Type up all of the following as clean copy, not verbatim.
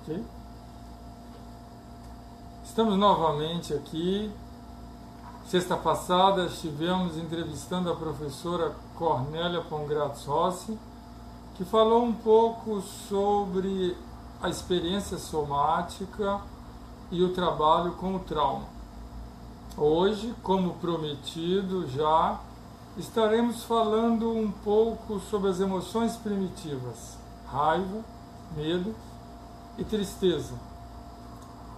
Ok? Estamos novamente aqui. Sexta passada estivemos entrevistando a professora Cornélia Pongratz Rossi, que falou um pouco sobre a experiência somática e o trabalho com o trauma. Hoje, como prometido já, estaremos falando um pouco sobre as emoções primitivas, raiva, medo e tristeza.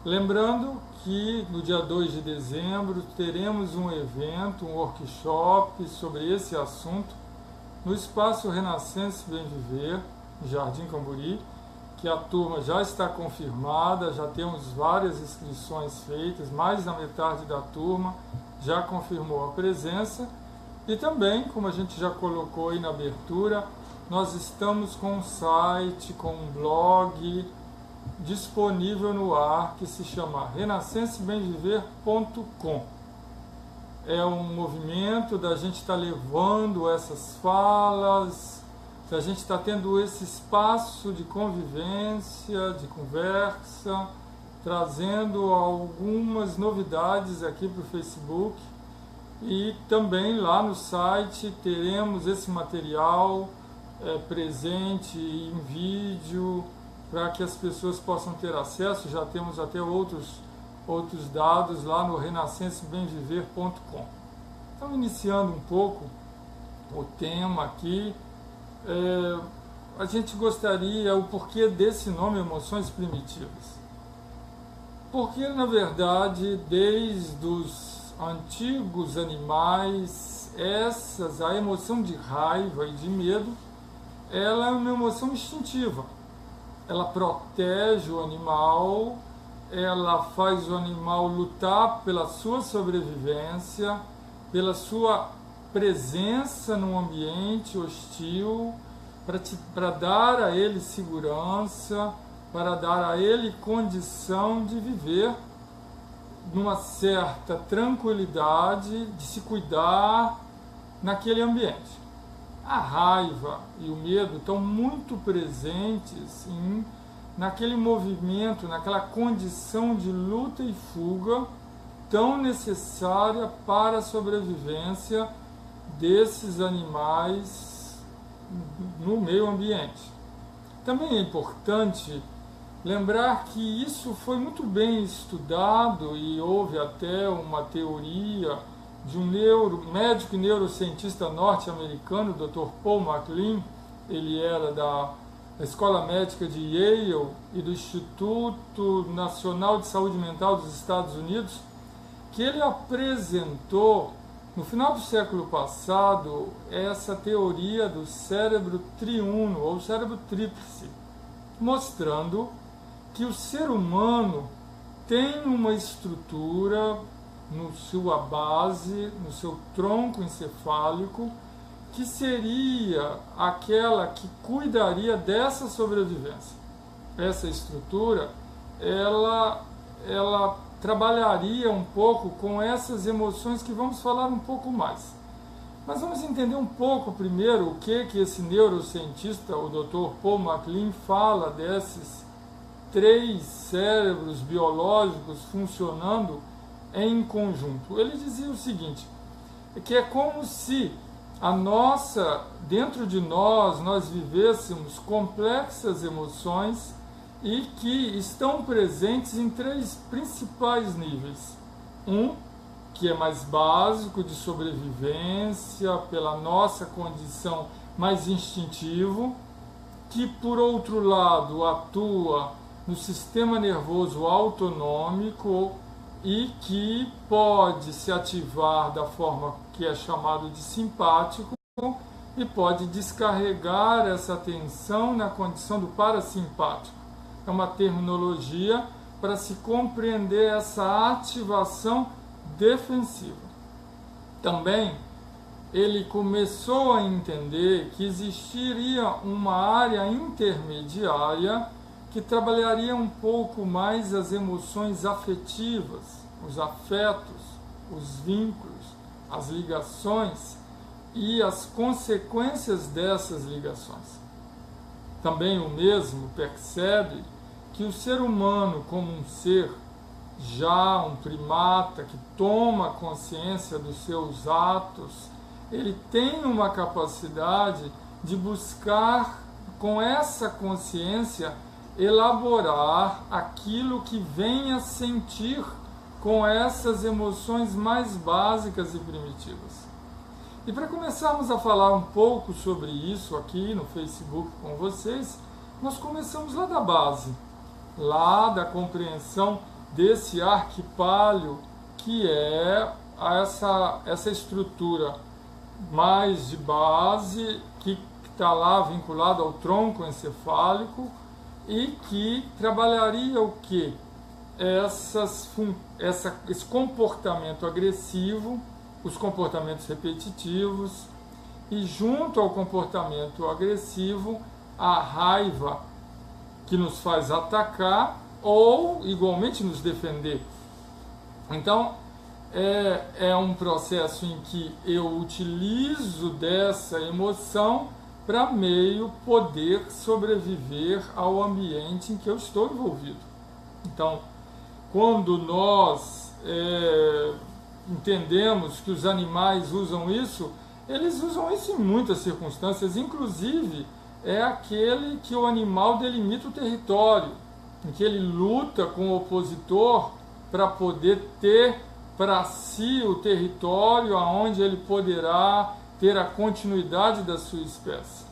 Lembrando que no dia 2 de dezembro teremos um evento, um workshop sobre esse assunto no Espaço Renascença Bem Viver, no Jardim Camburi, que a turma já está confirmada, já temos várias inscrições feitas, mais da metade da turma já confirmou a presença. E também, como a gente já colocou aí na abertura, nós estamos com um site, com um blog disponível no ar que se chama renascensebemviver.com. É um movimento da gente estar levando essas falas, da gente estar tendo esse espaço de convivência, de conversa, trazendo algumas novidades aqui para o Facebook. E também lá no site teremos esse material presente em vídeo para que as pessoas possam ter acesso. Já temos até outros dados lá no renascensebemviver.com. Então, iniciando um pouco o tema aqui, a gente gostaria, o porquê desse nome Emoções Primitivas. Porque, na verdade, desde os antigos animais, a emoção de raiva e de medo, ela é uma emoção instintiva. Ela protege o animal, ela faz o animal lutar pela sua sobrevivência, pela sua presença num ambiente hostil, para dar a ele segurança, para dar a ele condição de viver numa certa tranquilidade, de se cuidar naquele ambiente. A raiva e o medo estão muito presentes naquele movimento, naquela condição de luta e fuga tão necessária para a sobrevivência desses animais no meio ambiente. Também é importante lembrar que isso foi muito bem estudado e houve até uma teoria de um médico e neurocientista norte-americano, Dr. Paul MacLean. Ele era da Escola Médica de Yale e do Instituto Nacional de Saúde Mental dos Estados Unidos, que ele apresentou no final do século passado essa teoria do cérebro triuno ou cérebro tríplice, mostrando que o ser humano tem uma estrutura no sua base, no seu tronco encefálico, que seria aquela que cuidaria dessa sobrevivência. Essa estrutura, ela trabalharia um pouco com essas emoções que vamos falar um pouco mais. Mas vamos entender um pouco primeiro o que esse neurocientista, o Dr. Paul MacLean, fala desses 3 cérebros biológicos funcionando em conjunto. Ele dizia o seguinte, que é como se dentro de nós vivêssemos complexas emoções e que estão presentes em 3 principais níveis. Que é mais básico, de sobrevivência, pela nossa condição mais instintivo, que por outro lado atua no sistema nervoso autonômico e que pode se ativar da forma que é chamado de simpático e pode descarregar essa tensão na condição do parasimpático. É uma terminologia para se compreender essa ativação defensiva. Também ele começou a entender que existiria uma área intermediária que trabalharia um pouco mais as emoções afetivas, os afetos, os vínculos, as ligações e as consequências dessas ligações. Também o mesmo percebe que o ser humano, como um ser já um primata que toma consciência dos seus atos, ele tem uma capacidade de buscar, com essa consciência, elaborar aquilo que vem a sentir com essas emoções mais básicas e primitivas. E para começarmos a falar um pouco sobre isso aqui no Facebook com vocês, nós começamos lá da base, lá da compreensão desse arquipálio que é essa estrutura mais de base, que está lá vinculado ao tronco encefálico e que trabalharia o quê? Esse comportamento agressivo, os comportamentos repetitivos, e junto ao comportamento agressivo, a raiva que nos faz atacar ou igualmente nos defender. Então, é um processo em que eu utilizo dessa emoção para meio poder sobreviver ao ambiente em que eu estou envolvido. Então, quando nós entendemos que os animais usam isso, eles usam isso em muitas circunstâncias, inclusive é aquele que o animal delimita o território, em que ele luta com o opositor para poder ter para si o território aonde ele poderá ter a continuidade da sua espécie.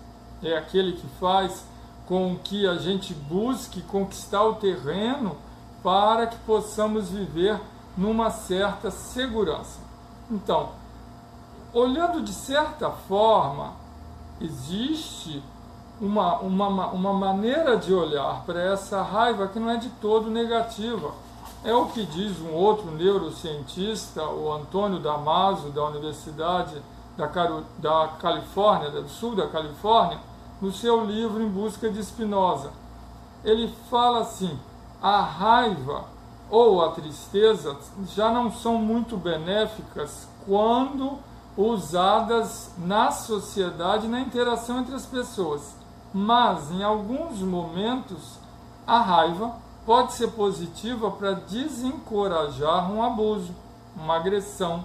É aquele que faz com que a gente busque conquistar o terreno para que possamos viver numa certa segurança. Então, olhando de certa forma, existe uma maneira de olhar para essa raiva que não é de todo negativa. É o que diz um outro neurocientista, o Antônio Damaso, da Universidade da Califórnia, do sul da Califórnia, no seu livro Em Busca de Spinoza. Ele fala assim: a raiva ou a tristeza já não são muito benéficas quando usadas na sociedade, na interação entre as pessoas. Mas, em alguns momentos, a raiva pode ser positiva para desencorajar um abuso, uma agressão,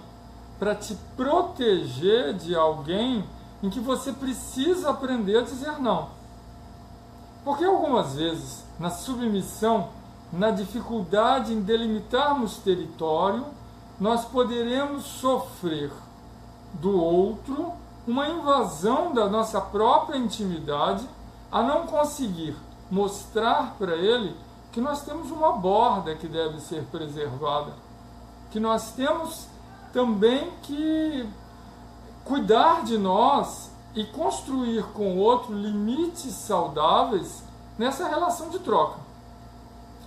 para te proteger de alguém em que você precisa aprender a dizer não. Porque algumas vezes, na submissão, na dificuldade em delimitarmos território, nós poderemos sofrer do outro uma invasão da nossa própria intimidade, a não conseguir mostrar para ele que nós temos uma borda que deve ser preservada, que nós temos também que cuidar de nós e construir com o outro limites saudáveis nessa relação de troca.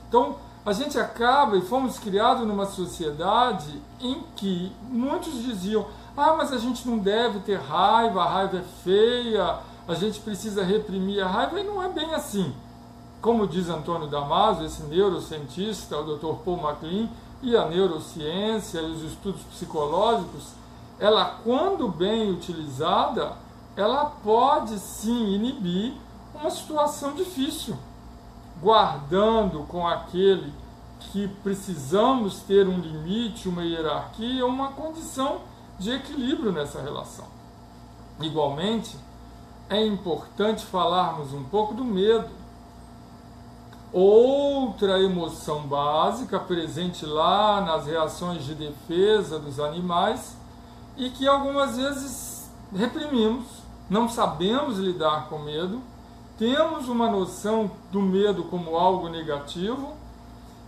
Então, a gente acaba, e fomos criados numa sociedade em que muitos diziam: ah, mas a gente não deve ter raiva, a raiva é feia, a gente precisa reprimir a raiva, e não é bem assim. Como diz Antônio Damaso, esse neurocientista, o Dr. Paul MacLean, e a neurociência e os estudos psicológicos, ela, quando bem utilizada, ela pode sim inibir uma situação difícil, guardando com aquele que precisamos ter um limite, uma hierarquia, uma condição de equilíbrio nessa relação. Igualmente, é importante falarmos um pouco do medo. Outra emoção básica presente lá nas reações de defesa dos animais e que algumas vezes reprimimos, não sabemos lidar com medo, temos uma noção do medo como algo negativo.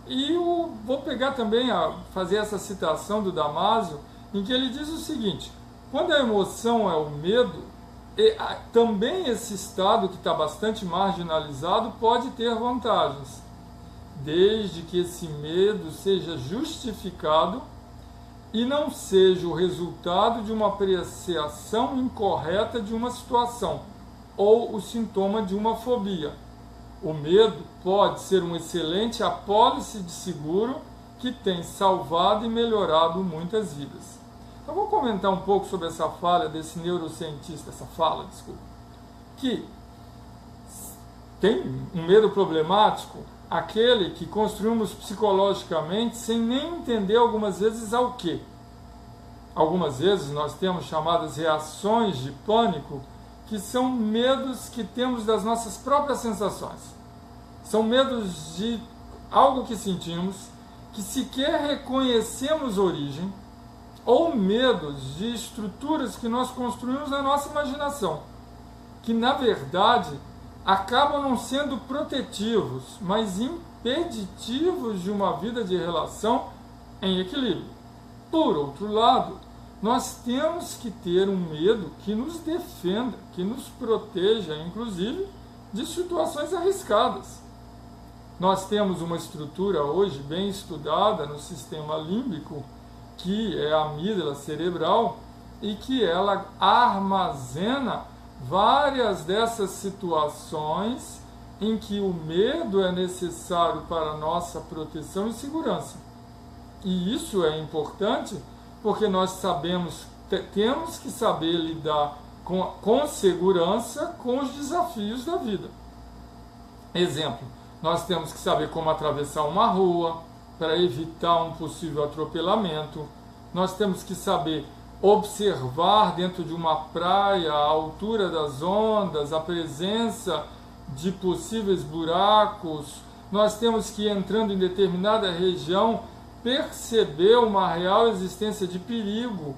E vou pegar também fazer essa citação do Damasio, em que ele diz o seguinte: quando a emoção é o medo, também esse estado que está bastante marginalizado pode ter vantagens, desde que esse medo seja justificado e não seja o resultado de uma apreciação incorreta de uma situação ou o sintoma de uma fobia. O medo pode ser um excelente apólice de seguro que tem salvado e melhorado muitas vidas. Eu vou comentar um pouco sobre essa fala desse neurocientista, que tem um medo problemático, aquele que construímos psicologicamente sem nem entender algumas vezes ao quê. Algumas vezes nós temos chamadas reações de pânico, que são medos que temos das nossas próprias sensações. São medos de algo que sentimos, que sequer reconhecemos origem, ou medos de estruturas que nós construímos na nossa imaginação, que na verdade acabam não sendo protetivos, mas impeditivos de uma vida de relação em equilíbrio. Por outro lado, nós temos que ter um medo que nos defenda, que nos proteja, inclusive, de situações arriscadas. Nós temos uma estrutura hoje bem estudada no sistema límbico, que é a amígdala cerebral, e que ela armazena várias dessas situações em que o medo é necessário para a nossa proteção e segurança. E isso é importante porque nós sabemos, temos que saber lidar com segurança com os desafios da vida. Exemplo, nós temos que saber como atravessar uma rua para evitar um possível atropelamento. Nós temos que saber observar dentro de uma praia a altura das ondas, a presença de possíveis buracos. Nós temos que, entrando em determinada região, perceber uma real existência de perigo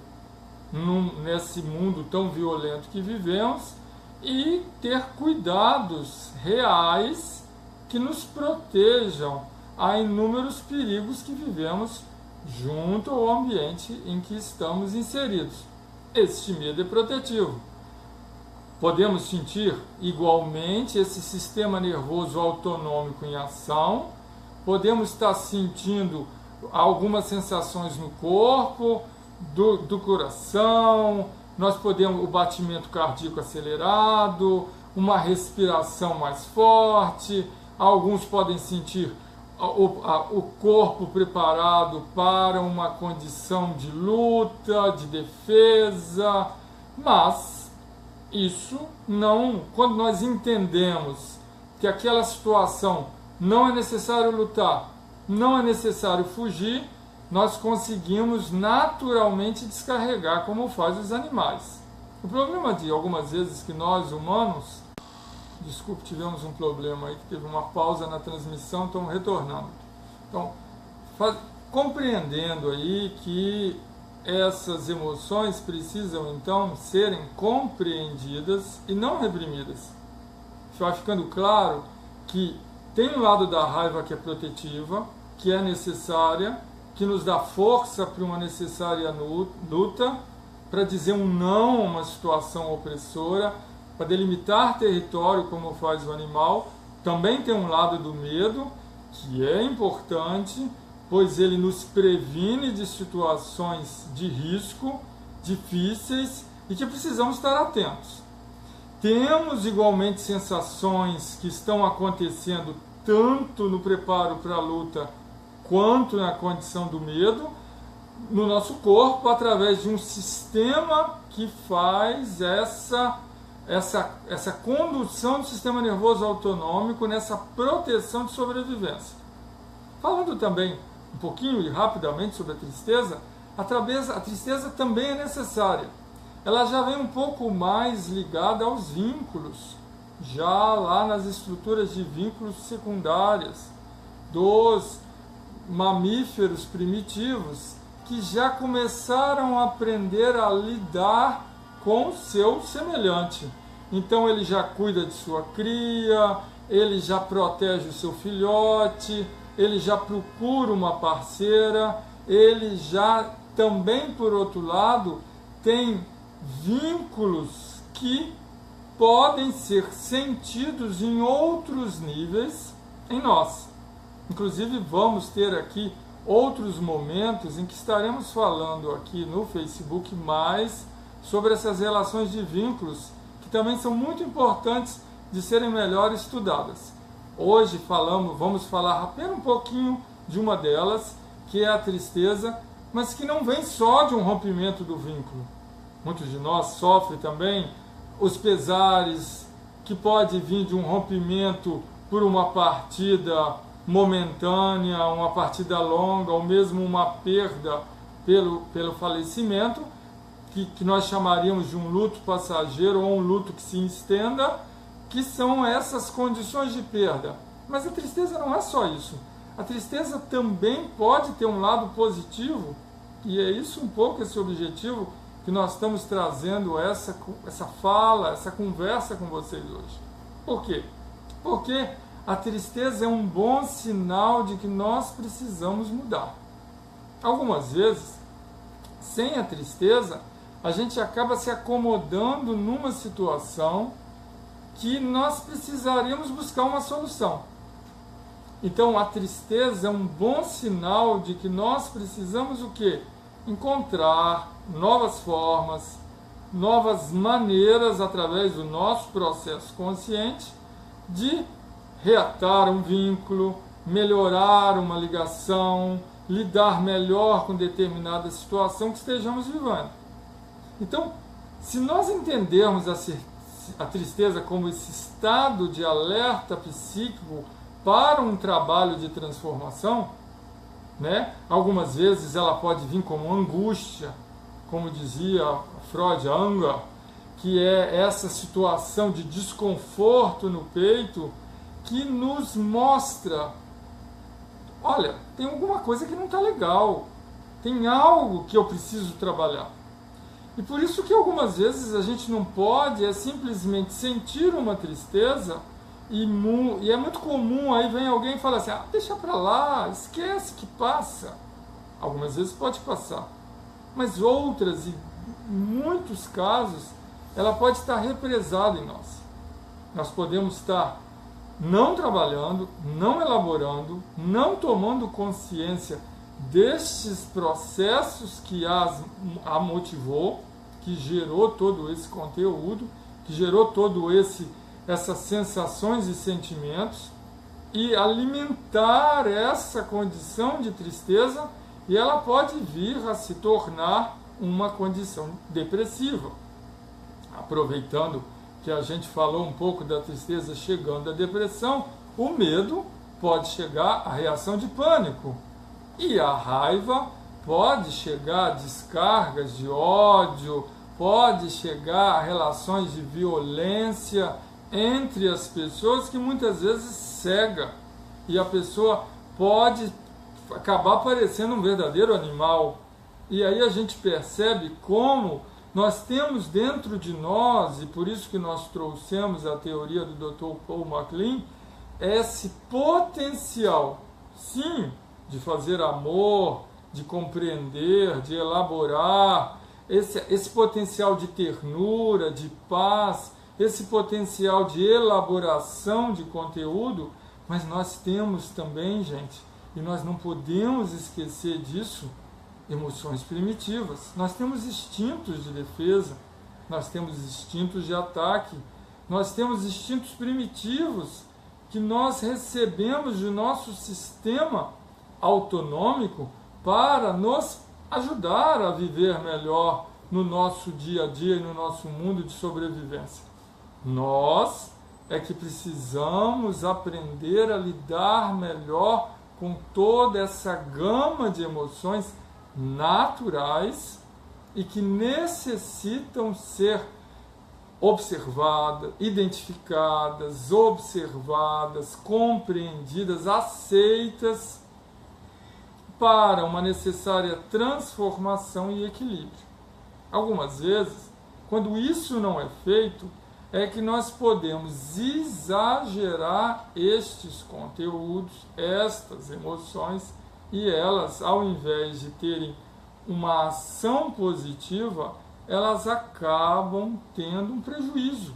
nesse mundo tão violento que vivemos e ter cuidados reais que nos protejam a inúmeros perigos que vivemos junto ao ambiente em que estamos inseridos. Este medo é protetivo. Podemos sentir igualmente esse sistema nervoso autonômico em ação, podemos estar sentindo algumas sensações no corpo, do coração, nós podemos o batimento cardíaco acelerado, uma respiração mais forte, alguns podem sentir o corpo preparado para uma condição de luta, de defesa, mas isso não, quando nós entendemos que aquela situação não é necessário lutar, não é necessário fugir, nós conseguimos naturalmente descarregar como faz os animais. O problema de algumas vezes que nós humanos, desculpe, tivemos um problema aí, que teve uma pausa na transmissão, estamos retornando. Então, compreendendo aí que essas emoções precisam então serem compreendidas e não reprimidas. Vai ficando claro que tem um lado da raiva que é protetiva, que é necessária, que nos dá força para uma necessária luta, para dizer um não a uma situação opressora, para delimitar território como faz o animal. Também tem um lado do medo, que é importante, pois ele nos previne de situações de risco, difíceis, e que precisamos estar atentos. Temos igualmente sensações que estão acontecendo tanto no preparo para a luta, quanto na condição do medo, no nosso corpo, através de um sistema que faz essa condução do sistema nervoso autonômico nessa proteção de sobrevivência. Falando também um pouquinho e rapidamente sobre a tristeza, a tristeza também é necessária. Ela já vem um pouco mais ligada aos vínculos, já lá nas estruturas de vínculos secundárias dos mamíferos primitivos, que já começaram a aprender a lidar com o seu semelhante. Então ele já cuida de sua cria, ele já protege o seu filhote, ele já procura uma parceira, ele já também, por outro lado, tem vínculos que podem ser sentidos em outros níveis em nós. Inclusive vamos ter aqui outros momentos em que estaremos falando aqui no Facebook mais sobre essas relações de vínculos, que também são muito importantes de serem melhor estudadas. Hoje vamos falar apenas um pouquinho de uma delas, que é a tristeza, mas que não vem só de um rompimento do vínculo. Muitos de nós sofrem também os pesares que pode vir de um rompimento por uma partida momentânea, uma partida longa, ou mesmo uma perda pelo falecimento, que nós chamaríamos de um luto passageiro ou um luto que se estenda, que são essas condições de perda. Mas a tristeza não é só isso. A tristeza também pode ter um lado positivo, e é isso um pouco esse objetivo que nós estamos trazendo essa fala, essa conversa com vocês hoje. Por quê? Porque a tristeza é um bom sinal de que nós precisamos mudar. Algumas vezes, sem a tristeza, a gente acaba se acomodando numa situação que nós precisaríamos buscar uma solução. Então, a tristeza é um bom sinal de que nós precisamos o quê? Encontrar novas formas, novas maneiras, através do nosso processo consciente, de reatar um vínculo, melhorar uma ligação, lidar melhor com determinada situação que estejamos vivendo. Então, se nós entendermos a tristeza como esse estado de alerta psíquico para um trabalho de transformação, né? Algumas vezes ela pode vir como angústia, como dizia Freud, anger, que é essa situação de desconforto no peito que nos mostra, olha, tem alguma coisa que não está legal, tem algo que eu preciso trabalhar. E por isso que algumas vezes a gente não pode simplesmente sentir uma tristeza e é muito comum, aí vem alguém e fala assim, deixa pra lá, esquece que passa. Algumas vezes pode passar, mas outras, e em muitos casos, ela pode estar represada em nós. Nós podemos estar não trabalhando, não elaborando, não tomando consciência destes processos que a motivou, que gerou todo esse conteúdo, que gerou todo essas sensações e sentimentos, e alimentar essa condição de tristeza, e ela pode vir a se tornar uma condição depressiva. Aproveitando que a gente falou um pouco da tristeza chegando à depressão, o medo pode chegar à reação de pânico, e a raiva pode chegar a descargas de ódio, pode chegar a relações de violência entre as pessoas que muitas vezes cega, e a pessoa pode acabar parecendo um verdadeiro animal. E aí a gente percebe como nós temos dentro de nós, e por isso que nós trouxemos a teoria do Dr. Paul MacLean, esse potencial, sim, de fazer amor, de compreender, de elaborar, esse potencial de ternura, de paz, esse potencial de elaboração de conteúdo, mas nós temos também, gente, e nós não podemos esquecer disso, emoções primitivas. Nós temos instintos de defesa, nós temos instintos de ataque, nós temos instintos primitivos que nós recebemos do nosso sistema autonômico para nos ajudar a viver melhor no nosso dia a dia e no nosso mundo de sobrevivência. Nós é que precisamos aprender a lidar melhor com toda essa gama de emoções naturais e que necessitam ser observadas, identificadas, observadas, compreendidas, aceitas para uma necessária transformação e equilíbrio. Algumas vezes, quando isso não é feito, é que nós podemos exagerar estes conteúdos, estas emoções, e elas, ao invés de terem uma ação positiva, elas acabam tendo um prejuízo.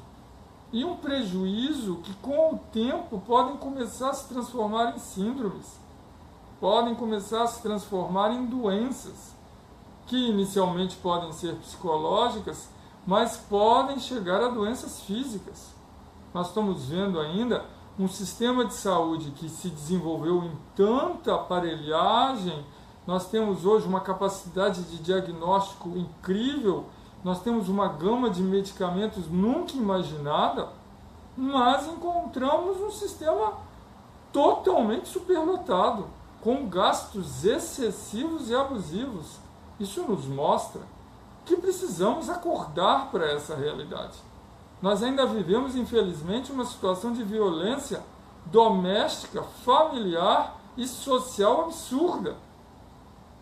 E um prejuízo que, com o tempo, podem começar a se transformar em síndromes, podem começar a se transformar em doenças, que inicialmente podem ser psicológicas, mas podem chegar a doenças físicas. Nós estamos vendo ainda um sistema de saúde que se desenvolveu em tanta aparelhagem, nós temos hoje uma capacidade de diagnóstico incrível, nós temos uma gama de medicamentos nunca imaginada, mas encontramos um sistema totalmente superlotado, com gastos excessivos e abusivos. Isso nos mostra que precisamos acordar para essa realidade. Nós ainda vivemos, infelizmente, uma situação de violência doméstica, familiar e social absurda,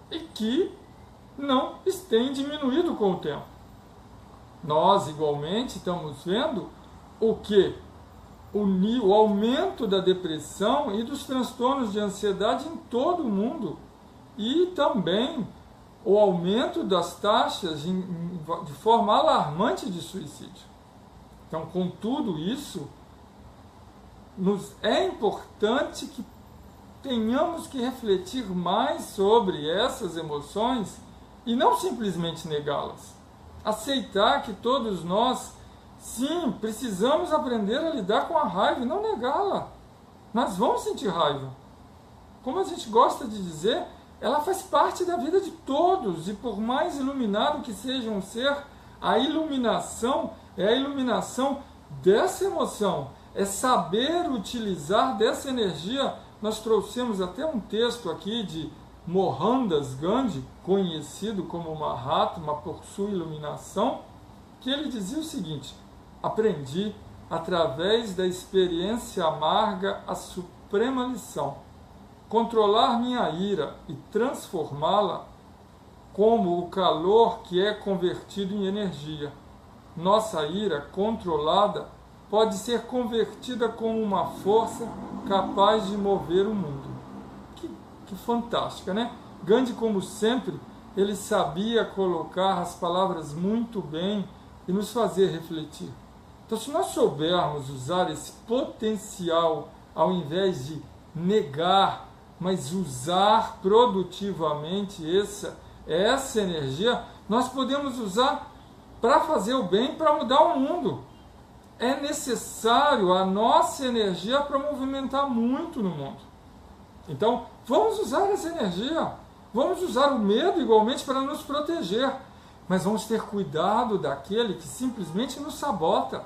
e que não tem diminuído com o tempo. Nós, igualmente, estamos vendo o que? O aumento da depressão e dos transtornos de ansiedade em todo o mundo, e também o aumento das taxas de forma alarmante de suicídio. Então, com tudo isso, é importante que tenhamos que refletir mais sobre essas emoções e não simplesmente negá-las. Aceitar que todos nós, sim, precisamos aprender a lidar com a raiva e não negá-la. Nós vamos sentir raiva. Como a gente gosta de dizer, ela faz parte da vida de todos, e por mais iluminado que seja um ser, a iluminação é a iluminação dessa emoção, é saber utilizar dessa energia. Nós trouxemos até um texto aqui de Mohandas Gandhi, conhecido como Mahatma por sua iluminação, que ele dizia o seguinte: aprendi, através da experiência amarga, a suprema lição. Controlar minha ira e transformá-la como o calor que é convertido em energia. Nossa ira controlada pode ser convertida como uma força capaz de mover o mundo. Que fantástica, né? Gandhi, como sempre, ele sabia colocar as palavras muito bem e nos fazer refletir. Então, se nós soubermos usar esse potencial, ao invés de negar, mas usar produtivamente essa energia, nós podemos usar para fazer o bem, para mudar o mundo. É necessário a nossa energia para movimentar muito no mundo. Então, vamos usar essa energia. Vamos usar o medo igualmente para nos proteger. Mas vamos ter cuidado daquele que simplesmente nos sabota,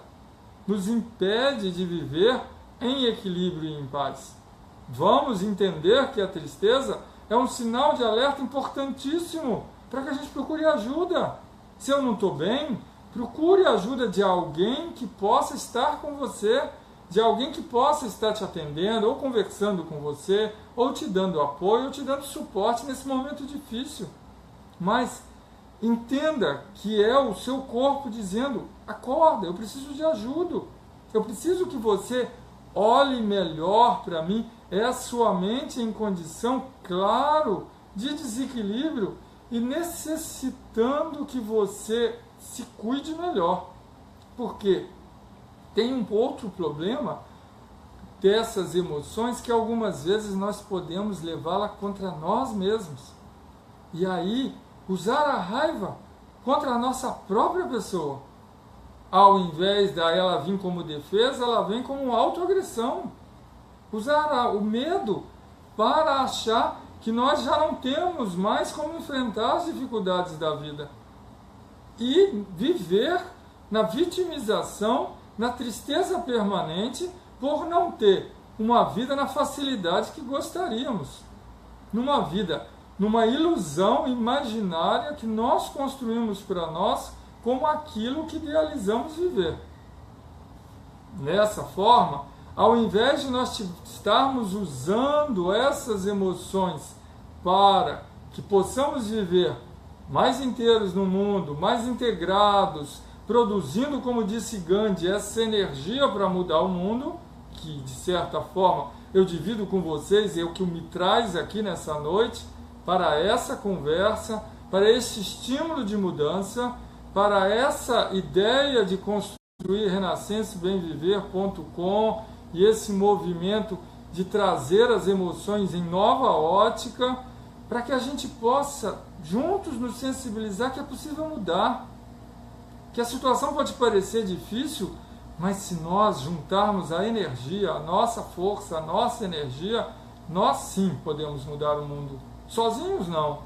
nos impede de viver em equilíbrio e em paz. Vamos entender que a tristeza é um sinal de alerta importantíssimo para que a gente procure ajuda. Se eu não estou bem, procure a ajuda de alguém que possa estar com você, de alguém que possa estar te atendendo, ou conversando com você, ou te dando apoio, ou te dando suporte nesse momento difícil. Mas entenda que é o seu corpo dizendo: acorda, eu preciso de ajuda, eu preciso que você olhe melhor para mim. É a sua mente em condição, claro, de desequilíbrio e necessitando que você se cuide melhor. Porque tem um outro problema dessas emoções, que algumas vezes nós podemos levá-la contra nós mesmos. E aí, usar a raiva contra a nossa própria pessoa. Ao invés de ela vir como defesa, ela vem como autoagressão. Usar o medo para achar que nós já não temos mais como enfrentar as dificuldades da vida. E viver na vitimização, na tristeza permanente, por não ter uma vida na facilidade que gostaríamos. Numa vida, numa ilusão imaginária que nós construímos para nós como aquilo que idealizamos viver. Nessa forma, ao invés de nós estarmos usando essas emoções para que possamos viver mais inteiros no mundo, mais integrados, produzindo, como disse Gandhi, essa energia para mudar o mundo, que de certa forma eu divido com vocês, é o que me traz aqui nessa noite, para essa conversa, para esse estímulo de mudança, para essa ideia de construir renascensebemviver.com e esse movimento de trazer as emoções em nova ótica, para que a gente possa juntos nos sensibilizar que é possível mudar, que a situação pode parecer difícil, mas se nós juntarmos a energia, a nossa força, a nossa energia, nós sim podemos mudar o mundo. Sozinhos não,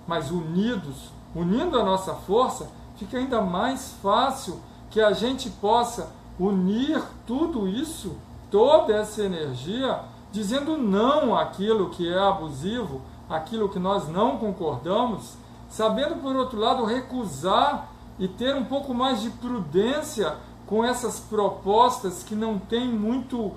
mas unidos, unindo a nossa força, fica ainda mais fácil que a gente possa unir tudo isso, toda essa energia, dizendo não àquilo que é abusivo, àquilo que nós não concordamos, sabendo, por outro lado, recusar e ter um pouco mais de prudência com essas propostas que não têm muito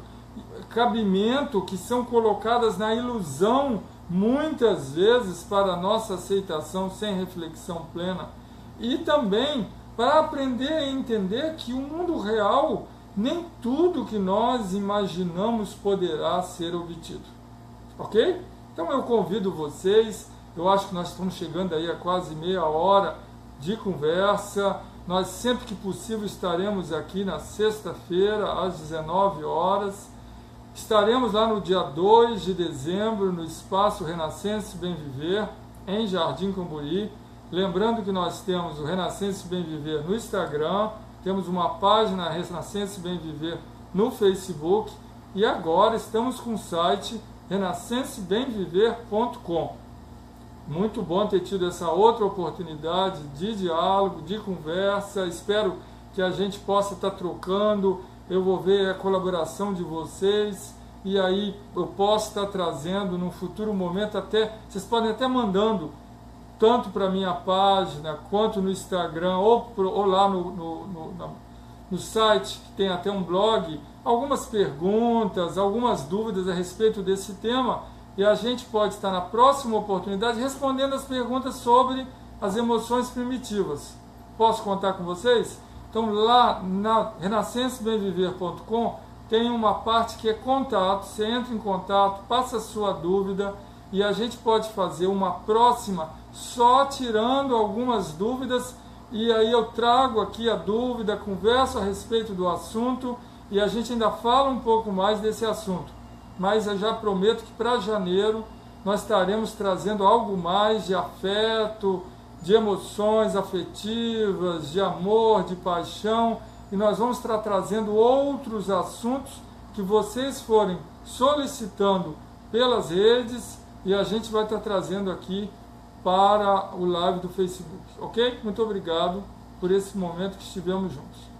cabimento, que são colocadas na ilusão, muitas vezes, para a nossa aceitação sem reflexão plena. E também para aprender a entender que o mundo real, nem tudo que nós imaginamos poderá ser obtido. Ok? Então eu convido vocês, eu acho que nós estamos chegando aí a quase meia hora de conversa. Nós sempre que possível estaremos aqui na sexta-feira, às 19 horas. Estaremos lá no dia 2 de dezembro, no Espaço Renascença Bem Viver, em Jardim Camburi. Lembrando que nós temos o Renascença Bem Viver no Instagram, temos uma página Renascença Bem Viver no Facebook e agora estamos com o site renascencebemviver.com. Muito bom ter tido essa outra oportunidade de diálogo, de conversa. Espero que a gente possa estar trocando. Eu vou ver a colaboração de vocês e aí eu posso estar trazendo num futuro momento até, vocês podem até mandando tanto para a minha página quanto no Instagram ou lá no site, que tem até um blog, algumas perguntas, algumas dúvidas a respeito desse tema, e a gente pode estar na próxima oportunidade respondendo as perguntas sobre as emoções primitivas. Posso contar com vocês? Então lá na renascencebemviver.com tem uma parte que é contato, você entra em contato, passa a sua dúvida e a gente pode fazer uma próxima só tirando algumas dúvidas e aí eu trago aqui a dúvida, converso a respeito do assunto e a gente ainda fala um pouco mais desse assunto. Mas eu já prometo que para janeiro nós estaremos trazendo algo mais de afeto, de emoções afetivas, de amor, de paixão, e nós vamos estar trazendo outros assuntos que vocês forem solicitando pelas redes e a gente vai estar trazendo aqui para o live do Facebook, ok? Muito obrigado por esse momento que estivemos juntos.